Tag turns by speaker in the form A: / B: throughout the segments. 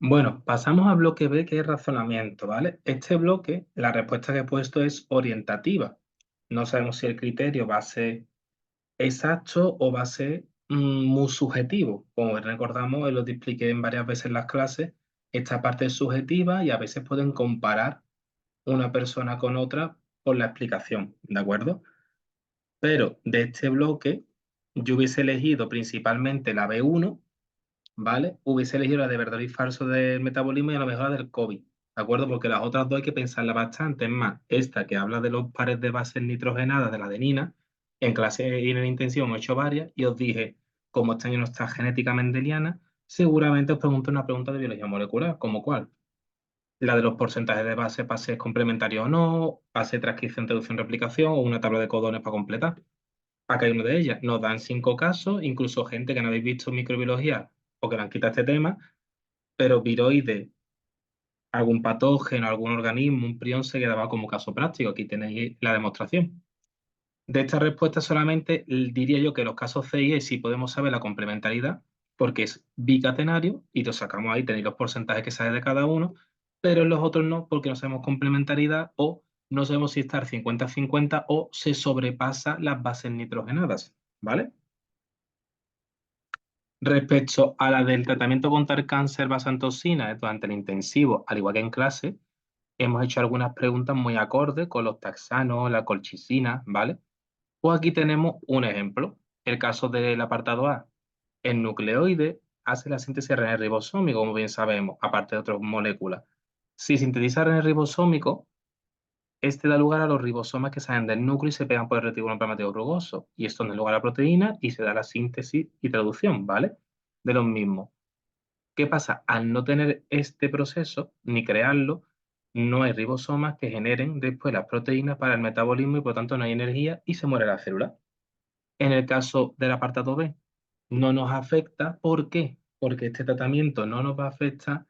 A: Bueno, pasamos al bloque B, que es razonamiento, ¿vale? Este bloque, la respuesta que he puesto es orientativa. No sabemos si el criterio va a ser exacto o va a ser muy subjetivo. Como recordamos, lo expliqué en varias veces en las clases, esta parte es subjetiva y a veces pueden comparar una persona con otra por la explicación, ¿de acuerdo? Pero de este bloque, yo hubiese elegido principalmente la B1, ¿vale? Hubiese elegido la de verdadero y falso del metabolismo y a lo mejor la del COVID, ¿de acuerdo? Porque las otras dos hay que pensarlas bastante. Es más, esta que habla de los pares de bases nitrogenadas de la adenina, en clase y en el intensivo hemos hecho varias y os dije, como está en nuestra genética mendeliana, seguramente os pregunto una pregunta de biología molecular, ¿como cuál? La de los porcentajes de base, pases complementarios o no, pase transcripción, traducción, replicación o una tabla de codones para completar. Acá hay una de ellas. Nos dan 5 casos, incluso gente que no habéis visto microbiología o que le han quitado este tema, pero viroides, algún patógeno, algún organismo, un prión se quedaba como caso práctico. Aquí tenéis la demostración. De esta respuesta solamente diría yo que los casos C y E sí podemos saber la complementariedad, porque es bicatenario y lo sacamos ahí, tenéis los porcentajes que sale de cada uno, pero en los otros no, porque no sabemos complementariedad o no sabemos si estar 50-50 o se sobrepasa las bases nitrogenadas, ¿vale? Respecto a la del tratamiento contra el cáncer basado en toxinas durante el intensivo, al igual que en clase, hemos hecho algunas preguntas muy acordes con los taxanos, la colchicina, ¿vale? Pues aquí tenemos un ejemplo. El caso del apartado A. El nucleoide hace la síntesis de RNA ribosómico, como bien sabemos, aparte de otras moléculas. Si sintetiza RNA ribosómico, este da lugar a los ribosomas que salen del núcleo y se pegan por el retículo palmatoide rugoso. Y esto da lugar a la proteína y se da la síntesis y traducción, ¿vale? De los mismos. ¿Qué pasa? Al no tener este proceso, ni crearlo, no hay ribosomas que generen después las proteínas para el metabolismo y por tanto no hay energía y se muere la célula. En el caso del apartado B, no nos afecta. ¿Por qué? Porque este tratamiento no nos va a afectar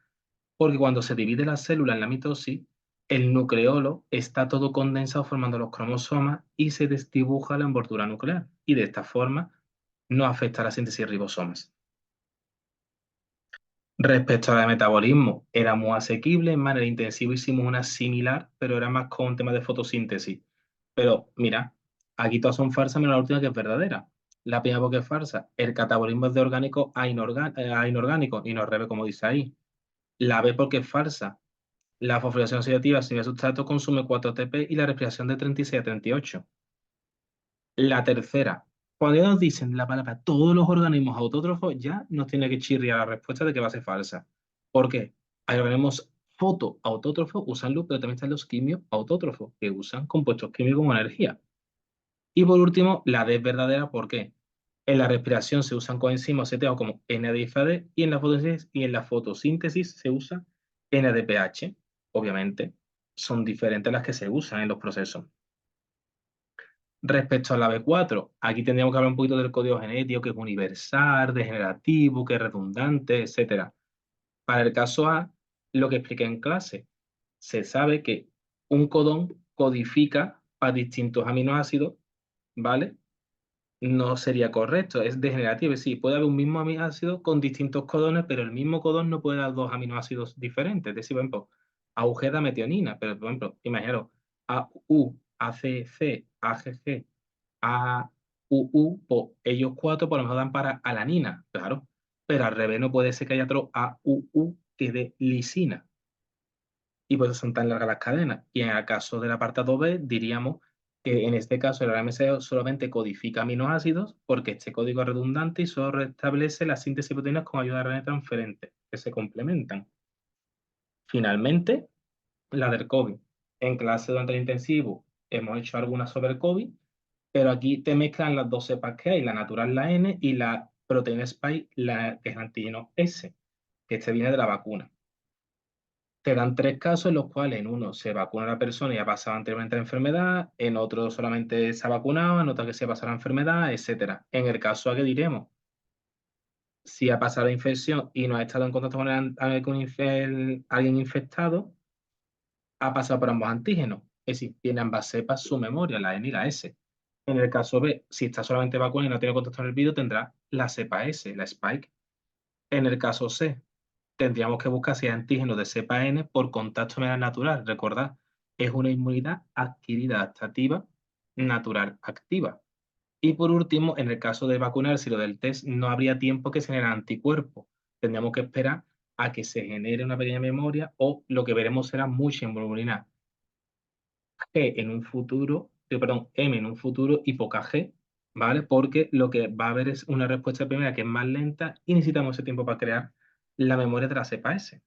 A: porque cuando se divide la célula en la mitosis, el nucleolo está todo condensado formando los cromosomas y se desdibuja la envoltura nuclear. Y de esta forma no afecta a la síntesis de ribosomas. Respecto al metabolismo, era muy asequible, en manera intensiva hicimos una similar, pero era más con un tema de fotosíntesis. Pero mira, aquí todas son falsas, menos la última que es verdadera. La primera porque es falsa. El catabolismo es de orgánico a inorgánico y no al revés, como dice ahí. La B porque es falsa. La fosforilación oxidativa sin el sustrato consume 4 ATP y la respiración de 36 a 38. La tercera, cuando ya nos dicen la palabra todos los organismos autótrofos, ya nos tiene que chirriar la respuesta de que va a ser falsa. ¿Por qué? Hay organismos fotoautótrofos, usan luz, pero también están los quimioautótrofos, que usan compuestos químicos como energía. Y por último, la D es verdadera, ¿por qué? En la respiración se usan coenzimas CTA como NADPH y en la fotosíntesis se usa NADPH. Obviamente, son diferentes las que se usan en los procesos. Respecto a la B4, aquí tendríamos que hablar un poquito del código genético, que es universal, degenerativo, que es redundante, etcétera. Para el caso A, lo que expliqué en clase, se sabe que un codón codifica para distintos aminoácidos, ¿vale? No sería correcto, es degenerativo. Sí, puede haber un mismo aminoácido con distintos codones, pero el mismo codón no puede dar dos aminoácidos diferentes. Es decir, por ejemplo, AUG da metionina, pero por ejemplo, imaginaros, AU, ACC, AGG, AUU, pues ellos cuatro por lo menos dan para alanina, claro, pero al revés no puede ser que haya otro AUU que dé lisina. Y por eso son tan largas las cadenas. Y en el caso del apartado B, diríamos que en este caso el RMSEO solamente codifica aminoácidos porque este código es redundante y solo restablece la síntesis de proteínas con ayuda de RNA transferente, que se complementan. Finalmente, la del COVID. En clase durante el intensivo hemos hecho algunas sobre el COVID, pero aquí te mezclan las dos cepas que hay, la natural, la N, y la proteína spike, la que es antígeno S, que este viene de la vacuna. Te dan 3 casos en los cuales en uno se vacuna a la persona y ha pasado anteriormente la enfermedad, en otro solamente se ha vacunado, en otro que se ha pasado la enfermedad, etcétera. En el caso a que diremos, si ha pasado la infección y no ha estado en contacto con alguien infectado, ha pasado por ambos antígenos. Es decir, tiene ambas cepas su memoria, la N y la S. En el caso B, si está solamente vacunado y no tiene contacto con el virus, tendrá la cepa S, la spike. En el caso C, tendríamos que buscar si hay antígenos de cepa N por contacto viral natural. Recordad, es una inmunidad adquirida adaptativa natural activa. Y por último, en el caso de vacunarse y lo del test, no habría tiempo que se generen anticuerpos. Tendríamos que esperar a que se genere una pequeña memoria o lo que veremos será mucha inmunidad G en un futuro, perdón, M en un futuro y poca G, ¿vale? Porque lo que va a haber es una respuesta primera que es más lenta y necesitamos ese tiempo para crear la memoria de la cepa S.